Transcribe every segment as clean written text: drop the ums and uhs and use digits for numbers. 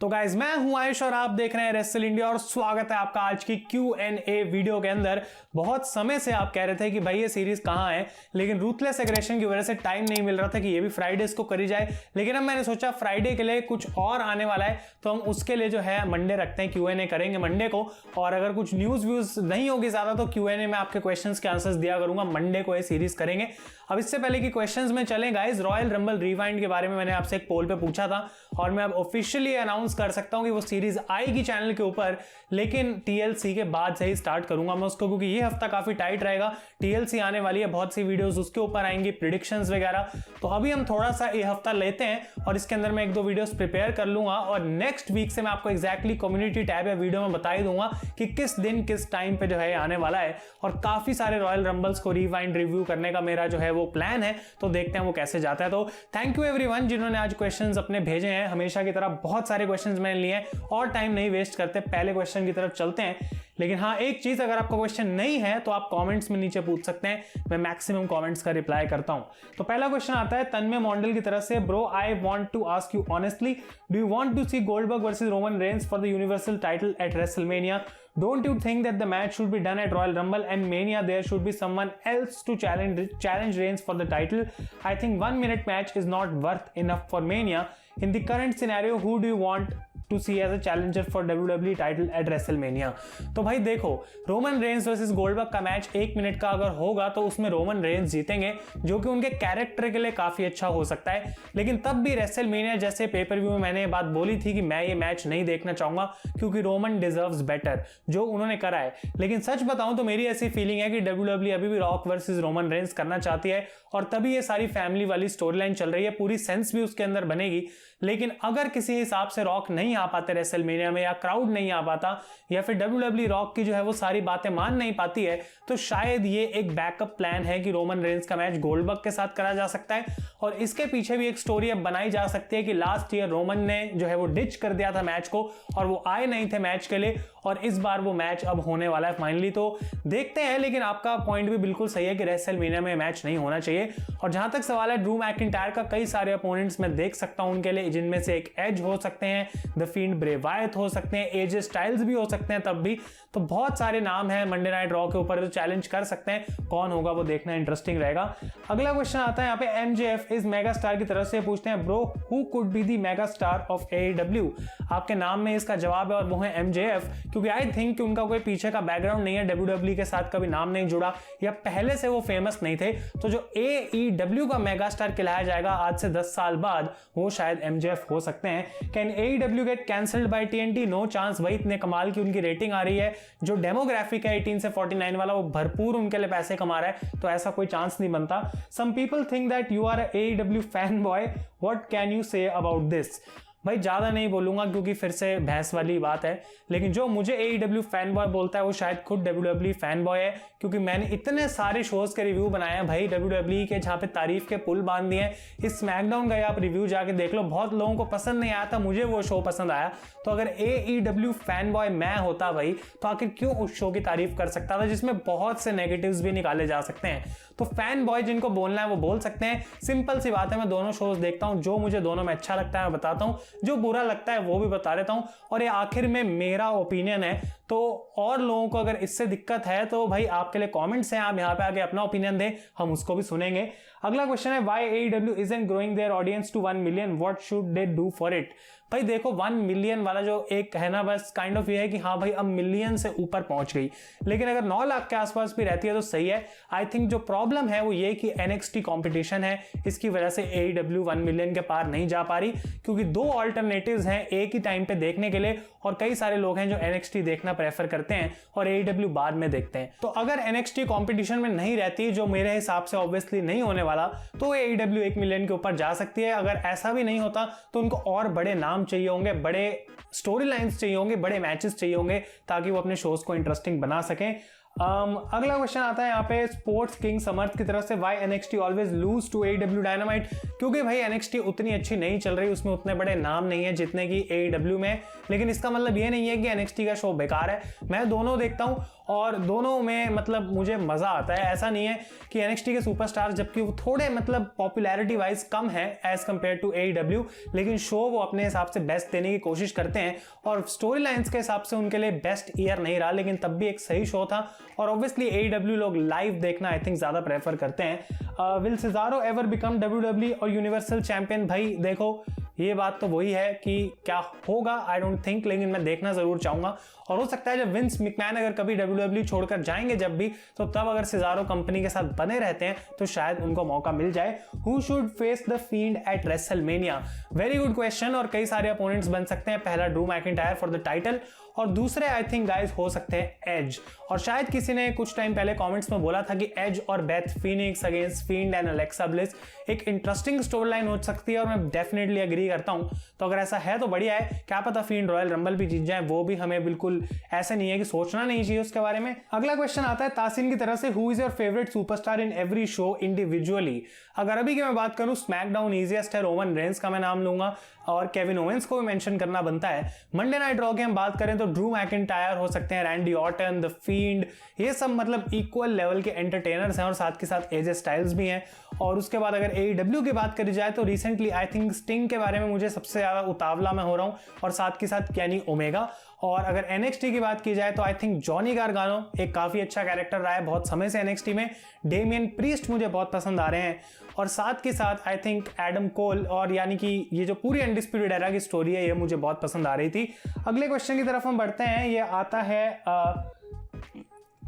तो गाइज मैं हूं आयुष और आप देख रहे हैं रेसल इंडिया और स्वागत है आपका आज की Q&A वीडियो के अंदर। बहुत समय से आप कह रहे थे कि भाई ये सीरीज कहां है, लेकिन रूथलेस एग्रेशन की वजह से टाइम नहीं मिल रहा था कि ये भी फ्राइडेज को करी जाए। लेकिन अब मैंने सोचा फ्राइडे के लिए कुछ और आने वाला है तो हम उसके लिए जो है मंडे रखते हैं, Q&A करेंगे मंडे को। और अगर कुछ न्यूज व्यूज नहीं होगी ज्यादा तो Q&A में आपके क्वेश्चंस के आंसर्स दिया करूंगा। मंडे को ये सीरीज करेंगे। अब इससे पहले कि क्वेश्चंस में चलें गाइज, रॉयल रंबल रिवाइंड के बारे में मैंने आपसे एक पोल पे पूछा था और मैं अब ऑफिशियली अनाउंस कर सकता हूं कि वो सीरीज आएगी चैनल के ऊपर, लेकिन TLC के बाद से ही स्टार्ट करूंगा मैं उसको, क्योंकि ये हफ्ता काफी टाइट रहेगा। TLC आने वाली है, बहुत सी वीडियोस उसके ऊपर आएंगी, प्रिडिक्शंस वगैरह। तो अभी हम थोड़ा सा ये हफ्ता लेते हैं और इसके अंदर मैं एक दो वीडियोस प्रिपेयर कर लूंगा और नेक्स्ट वीक से मैं आपको एग्जैक्टली कम्युनिटी टैब या वीडियो में बता ही दूंगा कि किस दिन किस टाइम पे जो है आने वाला है। और काफी सारे रॉयल रंबल्स को रिवाइंड रिव्यू करने का मेरा जो है वो प्लान है, तो देखते हैं वो कैसे जाता है। तो थैंक यू एवरीवन जिन्होंने आज क्वेश्चंस अपने भेजे हैं। हमेशा की तरह बहुत सारे क्वेश्चंस मैंने लिए हैं और टाइम नहीं वेस्ट करते, पहले क्वेश्चन की तरफ चलते हैं। लेकिन हाँ, एक चीज, अगर आपका क्वेश्चन नहीं है तो आप कमेंट्स में नीचे पूछ सकते हैं, मैं मैक्सिमम कमेंट्स का रिप्लाई करता हूं। तो पहला क्वेश्चन आता है तन्मय मॉन्डल की तरफ से। Bro, I want to ask you honestly, do you want to see Goldberg versus Roman Reigns for the universal title at WrestleMania? Don't you think that the match should be done at Royal Rumble and Mania there should be someone else to challenge Reigns for the title? I think 1 minute match is not worth enough for Mania. In the current scenario, who do you want to see as a challenger for WWE title at WrestleMania? तो भाई देखो, Roman Reigns versus Goldberg का match 1 minute का अगर होगा तो उसमें Roman Reigns जीतेंगे, जो कि उनके कैरेक्टर के लिए काफी अच्छा हो सकता है। लेकिन तब भी रेसलमेनिया जैसे पेपर व्यू में मैंने ये बात बोली थी कि मैं ये मैच नहीं देखना चाहूंगा क्योंकि रोमन डिजर्व्स बेटर जो उन्होंने करा है। लेकिन सच बताऊं तो मेरी ऐसी फीलिंग है कि WWE अभी भी रॉक वर्सेस रोमन रेंस करना चाहती है और तभी ये सारी फैमिली वाली स्टोरी लाइन चल रही है, पूरी सेंस भी उसके अंदर बनेगी। लेकिन अगर किसी हिसाब से रॉक नहीं आ पाते रेसलमेनिया में, या क्राउड नहीं आ पाता, या फिर WWE रॉक की जो है वो सारी बातें मान नहीं पाती है, तो शायद ये एक बैकअप प्लान है कि रोमन रेंस का मैच गोल्डबर्ग के साथ करा जा सकता है। और इसके पीछे भी एक स्टोरी अब बनाई जा सकती है कि लास्ट ईयर रोमन ने जो है वो डिच कर दिया था मैच को और वो आए नहीं थे मैच के लिए, और इस बार वो मैच अब होने वाला है फाइनली। तो देखते हैं, लेकिन आपका पॉइंट भी बिल्कुल सही है कि रेसलमेनिया में मैच नहीं होना चाहिए। और जहां तक सवाल है ड्रू मैकिंटायर का, कई सारे अपोनेंट्स मैं देख सकता हूं उनके लिए, जिनमें से एक एज हो सकते हैं, द फील्ड ब्रे वायत हो सकते हैं, एजे स्टाइल्स भी हो सकते हैं तब भी। तो बहुत सारे नाम हैं मंडे नाइट रॉ के ऊपर जो चैलेंज कर सकते हैं, कौन होगा वो देखना इंटरेस्टिंग रहेगा। अगला क्वेश्चन आता है यहाँ पे MJF इज मेगा स्टार की तरफ से, पूछते हैं bro who could be the mega star of AEW? आपके नाम में इसका जवाब है और वो है MJF, क्योंकि आई थिंक कि उनका कोई पीछे का बैकग्राउंड नहीं है, WWE के साथ कभी नाम नहीं जुड़ा या पहले से वो फेमस नहीं थे। तो जो AEW का मेगा स्टार कहलाया जाएगा आज से 10 साल बाद, वो शायद MJF हो सकते हैं। Can AEW get cancelled by TNT? No chance. भाई इतने कमाल की उनकी रेटिंग आ रही है, जो डेमोग्राफिक है 18 से 49 वाला वो भरपूर उनके लिए पैसे कमा रहा है, तो ऐसा कोई चांस नहीं बनता। Some people think that you are a AEW fan boy, what can you say about this? भाई ज्यादा नहीं बोलूंगा क्योंकि फिर से बहस वाली बात है, लेकिन जो मुझे AEW फैन बॉय बोलता है वो शायद खुद WWE फैन बॉय है, क्योंकि मैंने इतने सारे शोज के रिव्यू बनाए हैं भाई WWE के, जहां पे तारीफ के पुल बांध दिए हैं। इस स्मैकडाउन का आप रिव्यू जाके देख लो, बहुत लोगों को पसंद नहीं आया था, मुझे वो शो पसंद आया। तो अगर AEW फैन बॉय मैं होता भाई, तो आखिर क्यों उस शो की तारीफ कर सकता था जिसमें बहुत से नेगेटिव्स भी निकाले जा सकते हैं? तो फैन बॉय जिनको बोलना है वो बोल सकते हैं, सिंपल सी बात है। मैं दोनों शोज देखता हूं, जो मुझे दोनों में अच्छा लगता है मैं बताता हूं, जो बुरा लगता है वो भी बता देता हूं, और ये आखिर में मेरा ओपिनियन है। तो और लोगों को अगर इससे दिक्कत है तो भाई आपके लिए कमेंट्स हैं, आप यहां पे आके अपना ओपिनियन दें, हम उसको भी सुनेंगे। अगला क्वेश्चन है why AEW isn't growing their audience to 1 million, what should they do for it? भाई देखो 1 मिलियन वाला जो एक है ना, बस काइंड ऑफ ये है कि हाँ भाई अब मिलियन से ऊपर पहुंच गई, लेकिन अगर 9 लाख के आसपास भी रहती है तो सही है। आई थिंक जो प्रॉब्लम है वो ये कि NXT कंपटीशन है, इसकी वजह से AEW 1 मिलियन के पार नहीं जा पा रही, क्योंकि 2 ऑल्टरनेटिव्स हैं एक ही टाइम पे देखने के लिए, और कई सारे लोग हैं जो NXT देखना प्रेफर करते हैं और AEW बाद में देखते हैं। तो अगर NXT कंपटीशन में नहीं रहती, जो मेरे हिसाब से ऑब्वियसली नहीं होने वाला, तो AEW 1 मिलियन के ऊपर जा सकती है। अगर ऐसा भी नहीं होता तो उनको और बड़े नाम चाहिए होंगे, बड़े स्टोरी लाइंस चाहिए होंगे, बड़े मैचेस चाहिए होंगे, ताकि वो अपने शोज को इंटरेस्टिंग बना सकें। अगला क्वेश्चन आता है यहाँ पे स्पोर्ट्स किंग समर्थ की तरफ से, why NXT always lose to AEW dynamite? क्योंकि भाई NXT उतनी अच्छी नहीं चल रही, उसमें उतने बड़े नाम नहीं है जितने की AEW में। लेकिन इसका मतलब ये नहीं है कि NXT का शो बेकार है, मैं दोनों देखता हूँ और दोनों में मतलब मुझे मजा आता है। ऐसा नहीं है कि NXT के सुपरस्टार जबकि वो थोड़े मतलब पॉपुलैरिटी वाइज कम है एज कंपेयर टू AEW, लेकिन शो वो अपने हिसाब से बेस्ट देने की कोशिश करते हैं और स्टोरी लाइंस के हिसाब से उनके लिए बेस्ट ईयर नहीं रहा, लेकिन तब भी एक सही शो था। और ऑब्वियसली AEW लोग लाइव देखना आई थिंक ज्यादा प्रेफर करते हैं। विल सेजारो एवर बिकम WWE और यूनिवर्सल चैंपियन? भाई देखो, ये बात तो वही है कि क्या होगा आई डोंट थिंक, लेकिन मैं देखना जरूर चाहूंगा। और हो सकता है जब विंस मैकमैन अगर कभी WWE छोड़कर जाएंगे जब भी, तो तब अगर सेजारो कंपनी के साथ बने रहते हैं तो शायद उनको मौका मिल जाए। Who should face the field at WrestleMania? Very good question. और कई सारे अपोनेंट्स बन सकते हैं। पहला Drew McIntyre for the title और दूसरे आई थिंक गाइस हो सकते हैं एज। और शायद किसी ने कुछ टाइम पहले कमेंट्स में बोला था कि एज और Beth Phoenix against field and Alexa bliss एक इंटरेस्टिंग स्टोरी लाइन हो सकती है और मैं डेफिनेटली एग्री करता हूं। तो अगर ऐसा है तो बढ़िया है, क्या पता फील्ड रॉयल रंबल भी जीत जाए, वो भी हमें बिल्कुल ऐसा नहीं है कि सोचना नहीं चाहिए उसके बारे में। अगला क्वेश्चन आता है तासिन की तरफ से, who is your favourite superstar in every show individually? अगर अभी की मैं बात करूं स्मैकडाउन ईजीएस्ट है, रोमन रेंस का मैं नाम लूंगा और केविन ओवेंस को भी मेंशन करना बनता है। मंडे नाइट रॉ की हम बात करें तो ड्रू मैकिंटायर हो सकते हैं, रैंडी ऑर्टन, द फील्ड, ये सब मतलब इक्वल लेवल के एंटरटेनर्स हैं और साथ के साथ एजे स्टाइल्स भी हैं। और उसके बाद अगर AEW की बात करी जाए तो रिसेंटली आई थिंक स्टिंग के बारे में मुझे सबसे ज्यादा उतावला मैं हो रहा हूं और साथ के साथ केनी ओमेगा। और अगर NXT की बात की जाए तो आई थिंक जॉनी गार्गानो एक काफी अच्छा कैरेक्टर रहा है बहुत समय से NXT में। डेमियन प्रीस्ट मुझे बहुत पसंद आ रहे हैं और साथ के साथ आई थिंक एडम कोल, और यानी कि ये जो पूरी अनडिस्प्यूटेड एरा की स्टोरी है ये मुझे बहुत पसंद आ रही थी। अगले क्वेश्चन की तरफ हम बढ़ते हैं। ये आता है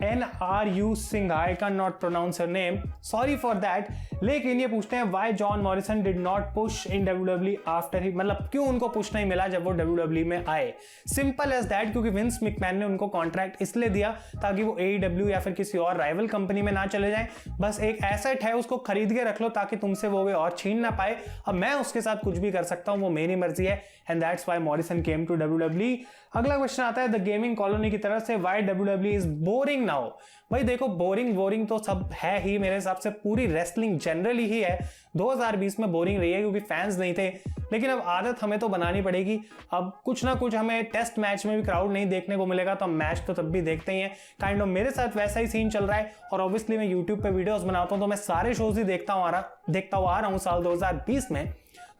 NRU Singh, I can not pronounce your name, sorry for that. लेकिन ये पूछते हैं why John Morrison did not push in WWE after he, मतलब क्यों उनको पुश नहीं मिला जब वो WWE में आए? सिंपल एज दैट, क्योंकि विंस मैकमैन ने उनको कॉन्ट्रैक्ट इसलिए दिया ताकि वो AEW या फिर किसी और राइवल कंपनी में ना चले जाएं। बस एक एसेट है, उसको खरीद के रख लो ताकि तुमसे वो और छीन ना पाए। अब मैं उसके साथ कुछ भी कर सकता हूं, वो मेरी मर्जी है, and that's why Morrison came to WWE। अगला क्वेश्चन आता है द गेमिंग कॉलोनी की तरफ से, why WWE is boring now? भाई देखो, बोरिंग तो सब है ही, मेरे हिसाब से पूरी रेसलिंग जनरली ही है 2020 में बोरिंग रही है क्योंकि फैंस नहीं थे। लेकिन अब आदत हमें तो बनानी पड़ेगी। अब कुछ ना कुछ हमें टेस्ट मैच में भी क्राउड नहीं देखने को मिलेगा तो हम मैच तो तब भी देखते ही हैं। काइंड ऑफ मेरे साथ वैसा ही सीन चल रहा है। और ऑब्वियसली मैं यूट्यूब पे वीडियोस बनाता हूं तो मैं सारे शोज ही देखता हुआ आ रहा हूं साल 2020 में।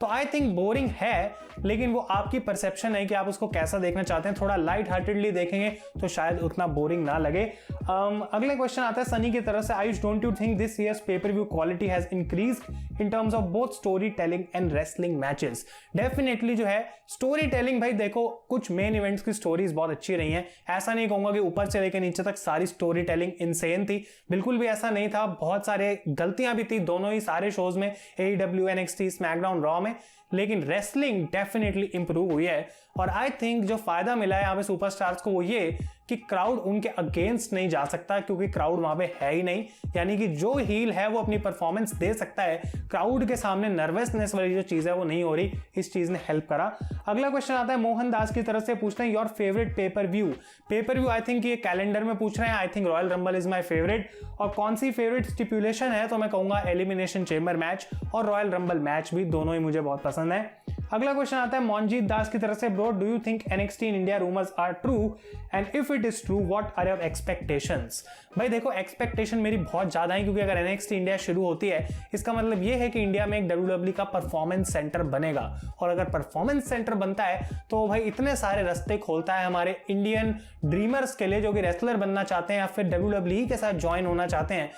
तो आई थिंक बोरिंग है, लेकिन वो आपकी परसेप्शन है कि आप उसको कैसा देखना चाहते हैं। थोड़ा लाइट हार्टेडली देखेंगे तो शायद उतना बोरिंग ना लगे। अगले क्वेश्चन आता है सनी की तरफ से, Ayush don't you think this years pay per view quality has increased in terms of both story telling and wrestling matches? Definitely जो है स्टोरी टेलिंग, भाई देखो कुछ मेन इवेंट्स की स्टोरीज बहुत अच्छी रही हैं। ऐसा नहीं कहूंगा कि ऊपर से लेकर नीचे तक सारी स्टोरी टेलिंग इनसेन थी, बिल्कुल भी ऐसा नहीं था। बहुत सारे गलतियां भी थी दोनों ही सारे शोज में, AEW, NXT, स्मैकडाउन, रॉ में, लेकिन रेसलिंग डेफिनेटली इंप्रूव हुई है। और आई थिंक जो फायदा मिला है यहाँ पे सुपरस्टार्स को वो ये कि क्राउड उनके अगेंस्ट नहीं जा सकता क्योंकि क्राउड वहां पे है ही नहीं। यानी कि जो हील है वो अपनी परफॉर्मेंस दे सकता है, क्राउड के सामने नर्वसनेस वाली जो चीज है वो नहीं हो रही। इस चीज ने हेल्प करा। अगला क्वेश्चन आता है मोहन दास की तरफ से, पूछते हैं your favourite pay per view. I think ये कैलेंडर में पूछ रहे हैं। I think royal rumble is my favourite. और कौन सी फेवरेट स्टिपुलेशन है तो मैं कहूंगा एलिमिनेशन चेंबर मैच और रॉयल रंबल मैच भी, दोनों ही मुझे बहुत पसंद है। अगला क्वेश्चन आता है मोनजीत दास की तरफ से, bro do you think NXT in India rumours are true and if it is true what are your expectations? भाई देखो, एक्सपेक्टेशन मेरी बहुत ज्यादा है क्योंकि अगर NXT इंडिया शुरू होती है इसका मतलब ये है कि इंडिया में एक WWE का परफॉर्मेंस सेंटर बनेगा। और अगर परफॉर्मेंस सेंटर बनता है तो भाई इतने सारे रास्ते खोलता है हमारे इंडियन ड्रीमर्स के लिए जो कि रेसलर बनना चाहते हैं या फिर WWE के साथ ज्वाइन होना चाहते हैं।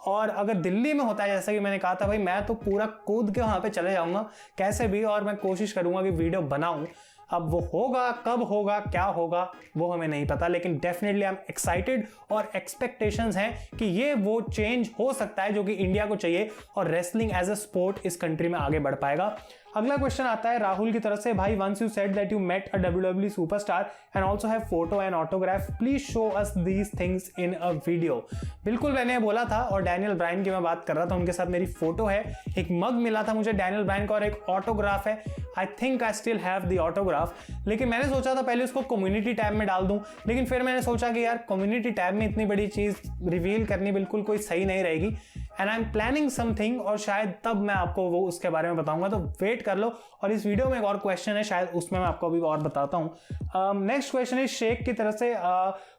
और अगर दिल्ली में होता है जैसा कि मैंने कहा था, भाई मैं तो पूरा कूद के वहां पे चले जाऊंगा कैसे भी, और मैं कोशिश करूंगा कि वीडियो बनाऊं। अब वो होगा, कब होगा, क्या होगा वो हमें नहीं पता, लेकिन डेफिनेटली आई एम एक्साइटेड और एक्सपेक्टेशंस हैं कि ये वो चेंज हो सकता है जो कि इंडिया को चाहिए और रेसलिंग एज अ स्पोर्ट इस कंट्री में आगे बढ़ पाएगा। अगला क्वेश्चन आता है राहुल की तरफ से, भाई once you said that you met a WWE superstar and also have photo and autograph, please show us these things in a video. बिल्कुल मैंने बोला था, और डैनियल ब्रायन की मैं बात कर रहा था, उनके साथ मेरी फोटो है, एक मग मिला था मुझे डैनियल ब्रायन का और एक ऑटोग्राफ है। I think I still have the autograph. लेकिन मैंने सोचा था पहले उसको कम्युनिटी टैब में डाल दूं, लेकिन फिर मैंने सोचा कि यार कम्युनिटी टैब में इतनी बड़ी चीज रिवील करनी बिल्कुल कोई सही नहीं रहेगी। And I am planning something, और शायद तब मैं आपको वो उसके बारे में बताऊंगा, तो वेट कर लो। और इस वीडियो में एक और क्वेश्चन है, शायद उसमें मैं आपको अभी और बताता हूँ। नेक्स्ट क्वेश्चन इज शेख की तरफ से,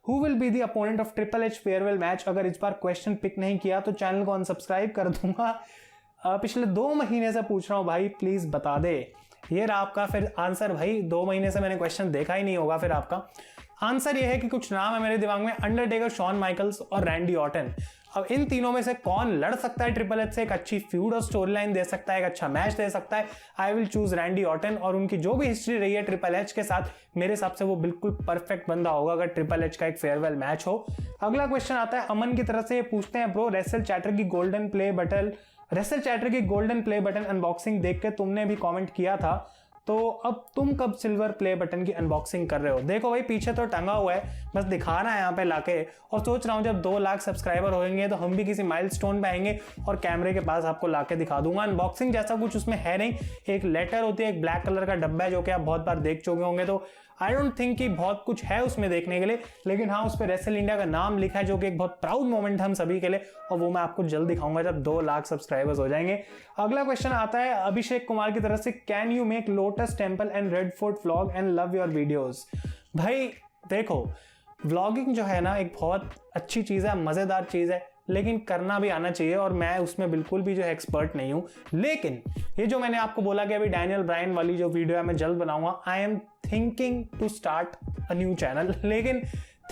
who will be the opponent of triple H farewell match. अगर इस बार क्वेश्चन पिक नहीं किया तो चैनल को अनसब्सक्राइब कर दूंगा। पिछले 2 महीने से पूछ रहा हूँ भाई, प्लीज बता दे। ये रहा आपका फिर आंसर। भाई 2 महीने से मैंने क्वेश्चन देखा ही नहीं होगा। फिर आपका आंसर ये है कि कुछ नाम है मेरे दिमाग में, अंडरटेकर, शॉन माइकल्स और रैंडी ऑर्टन। अब इन तीनों में से कौन लड़ सकता है ट्रिपल एच से, एक अच्छी फ्यूड और स्टोरी लाइन दे सकता है, एक अच्छा मैच दे सकता है। I will choose Randy Orton, और उनकी जो भी हिस्ट्री रही है ट्रिपल एच के साथ, मेरे हिसाब से वो बिल्कुल परफेक्ट बंदा होगा अगर ट्रिपल एच का एक फेयरवेल मैच हो। अगला क्वेश्चन आता है अमन की तरफ से, ये पूछते हैं, ब्रो रेसल चैटर की गोल्डन प्ले बटन अनबॉक्सिंग देख के तुमने भी कॉमेंट किया था, तो अब तुम कब सिल्वर प्ले बटन की अनबॉक्सिंग कर रहे हो? देखो भाई पीछे तो टंगा हुआ है, बस दिखाना है यहाँ पे लाके, और सोच रहा हूँ जब 2 लाख सब्सक्राइबर होंगे तो हम भी किसी माइलस्टोन पे आएंगे और कैमरे के पास आपको लाके दिखा दूंगा। अनबॉक्सिंग जैसा कुछ उसमें है नहीं, एक लेटर होती है, एक ब्लैक कलर का डब्बा है जो कि आप बहुत बार देख चुके होंगे, तो आई डोंट थिंक कि बहुत कुछ है उसमें देखने के लिए, लेकिन हाँ उस पर रेसल इंडिया का नाम लिखा है जो कि एक बहुत प्राउड मोमेंट है हम सभी के लिए, और वो मैं आपको जल्द दिखाऊंगा जब 2 लाख सब्सक्राइबर्स हो जाएंगे। अगला क्वेश्चन आता है अभिषेक कुमार की तरफ से, can you make lotus temple and red fort vlog and love your videos. भाई देखो व्लॉगिंग जो है ना एक बहुत अच्छी चीज़ है, मज़ेदार चीज़ है, लेकिन करना भी आना चाहिए, और मैं उसमें बिल्कुल भी जो है एक्सपर्ट नहीं हूँ। लेकिन ये जो मैंने आपको बोला कि अभी डैनियल ब्रायन वाली जो वीडियो है मैं जल्द बनाऊंगा, I am thinking to start a new channel. लेकिन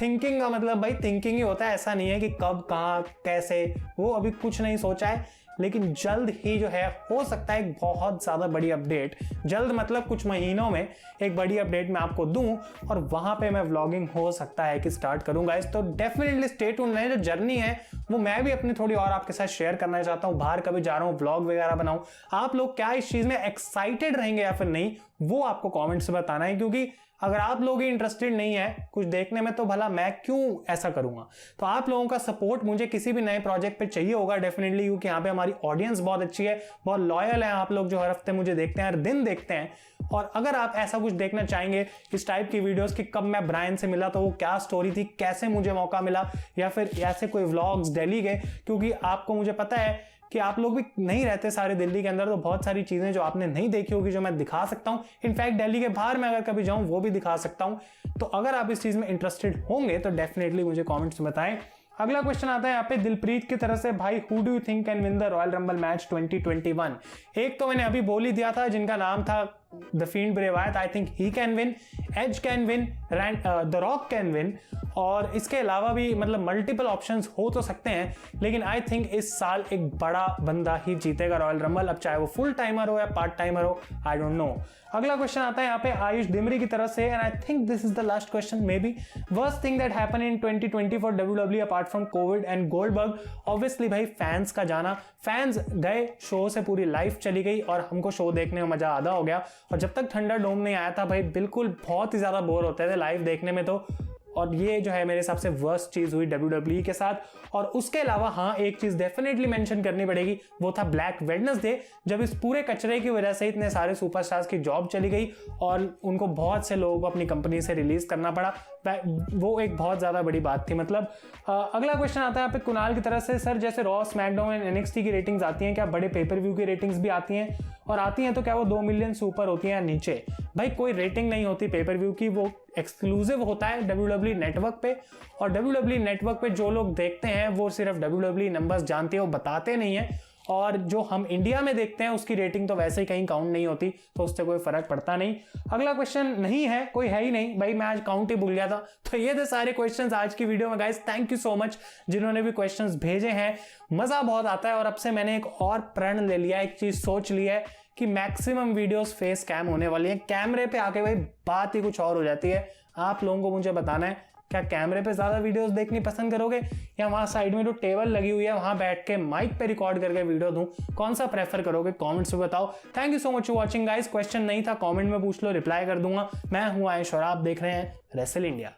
थिंकिंग का मतलब भाई थिंकिंग ही होता है, ऐसा नहीं है कि कब कहाँ कैसे, वो अभी कुछ नहीं सोचा है, लेकिन जल्द ही जो है हो सकता है एक बहुत ज़्यादा बड़ी अपडेट, जल्द मतलब कुछ महीनों में एक बड़ी अपडेट मैं आपको दूं, और वहाँ पे मैं व्लॉगिंग हो सकता है कि स्टार्ट करूंगा इस, तो डेफिनेटली स्टे ट्यून्ड रहें। जो जर्नी है वो मैं भी अपनी थोड़ी और आपके साथ शेयर करना चाहता हूँ, बाहर कभी जा रहा हूँ व्लॉग वगैरह बनाऊँ। आप लोग क्या इस चीज़ में एक्साइटेड रहेंगे या फिर नहीं, वो आपको कॉमेंट से बताना है, क्योंकि अगर आप लोग ही इंटरेस्टेड नहीं है कुछ देखने में तो भला मैं क्यों ऐसा करूंगा। तो आप लोगों का सपोर्ट मुझे किसी भी नए प्रोजेक्ट पे चाहिए होगा डेफिनेटली, क्योंकि यहाँ पे हमारी ऑडियंस बहुत अच्छी है, बहुत लॉयल है आप लोग जो हर हफ्ते मुझे देखते हैं, हर दिन देखते हैं। और अगर आप ऐसा कुछ देखना चाहेंगे इस टाइप की वीडियोस कि कब मैं ब्रायन से मिला तो वो क्या स्टोरी थी, कैसे मुझे मौका मिला, या फिर ऐसे कोई व्लॉग्स दिल्ली के, क्योंकि आपको मुझे पता है कि आप लोग भी नहीं रहते सारे दिल्ली के अंदर, तो बहुत सारी चीज़ें जो आपने नहीं देखी होगी जो मैं दिखा सकता हूँ। इनफैक्ट दिल्ली के बाहर मैं अगर कभी जाऊँ वो भी दिखा सकता हूँ। तो अगर आप इस चीज़ में इंटरेस्टेड होंगे तो डेफिनेटली मुझे कमेंट्स में बताएं। अगला क्वेश्चन आता है यहाँ पे दिलप्रीत की तरफ से, भाई who do you think can win the royal rumble match 2021। एक तो मैंने अभी बोल ही दिया था जिनका नाम था द फील्ड ब्रे वायत, I think he can win, edge can win, the rock can win, और इसके अलावा भी मतलब मल्टीपल ऑप्शंस हो तो सकते हैं, लेकिन आई थिंक इस साल एक बड़ा बंदा ही जीतेगा रॉयल रंबल, अब चाहे वो फुल टाइमर हो या पार्ट टाइमर हो, आई डोंट नो। अगला क्वेश्चन आता है यहाँ पे आयुष डिमरी की तरफ से, and I think this is the last question may be, worst thing that happen in 2020 for WWE apart from Covid and Goldberg. Obviously भाई फैंस का जाना, फैंस गए, शो से पूरी लाइफ चली गई और हमको शो देखने में मजा आधा हो गया, और जब तक थंडर डोम नहीं आया था भाई बिल्कुल बहुत ही ज्यादा बोर होते थे लाइव देखने में, तो और ये जो है मेरे हिसाब से वर्स्ट चीज हुई WWE के साथ। और उसके अलावा हाँ एक चीज डेफिनेटली मेंशन करनी पड़ेगी, वो था ब्लैक वेडनेसडे, जब इस पूरे कचरे की वजह से इतने सारे सुपरस्टार्स की जॉब चली गई और उनको बहुत से लोगों को अपनी कंपनी से रिलीज करना पड़ा, वो एक बहुत ज्यादा बड़ी बात थी। मतलब अगला क्वेश्चन आता है यहाँ पे कुणाल की तरफ से, सर जैसे रॉ, स्मैकडाउन एंड NXT की रेटिंग्स आती हैं, क्या बड़े पेपर व्यू की रेटिंग्स भी आती हैं, और आती हैं तो क्या वो 2 मिलियन से ऊपर होती हैं या नीचे? भाई कोई रेटिंग नहीं होती पेपर व्यू की, वो एक्सक्लूसिव होता है WWE नेटवर्क पे, और WWE नेटवर्क पे जो लोग देखते हैं वो सिर्फ WWE नंबर्स जानते हैं, वो बताते नहीं है, और जो हम इंडिया में देखते हैं उसकी रेटिंग तो वैसे ही कहीं काउंट नहीं होती, तो उससे कोई फर्क पड़ता नहीं। अगला क्वेश्चन नहीं है, कोई है ही नहीं भाई, मैं आज काउंट ही भूल गया था। तो ये थे सारे क्वेश्चंस आज की वीडियो में guys, thank you so much जिन्होंने भी क्वेश्चंस भेजे हैं, मजा बहुत आता है। और अब से मैंने एक और प्रण ले लिया, एक चीज सोच ली है कि मैक्सिमम वीडियोस फेस कैम होने वाली है, कैमरे पे आके भाई बात ही कुछ और हो जाती है। आप लोगों को मुझे बताना है क्या कैमरे पे ज्यादा वीडियोस देखनी पसंद करोगे, या वहां साइड में जो टेबल लगी हुई है वहां बैठ के माइक पे रिकॉर्ड करके वीडियो दूं, कौन सा प्रेफर करोगे कमेंट्स में बताओ। Thank you so much for watching guys, question नहीं था कमेंट में पूछ लो, रिप्लाई कर दूंगा। मैं हूं आयुष और आप देख रहे हैं रेसल इंडिया।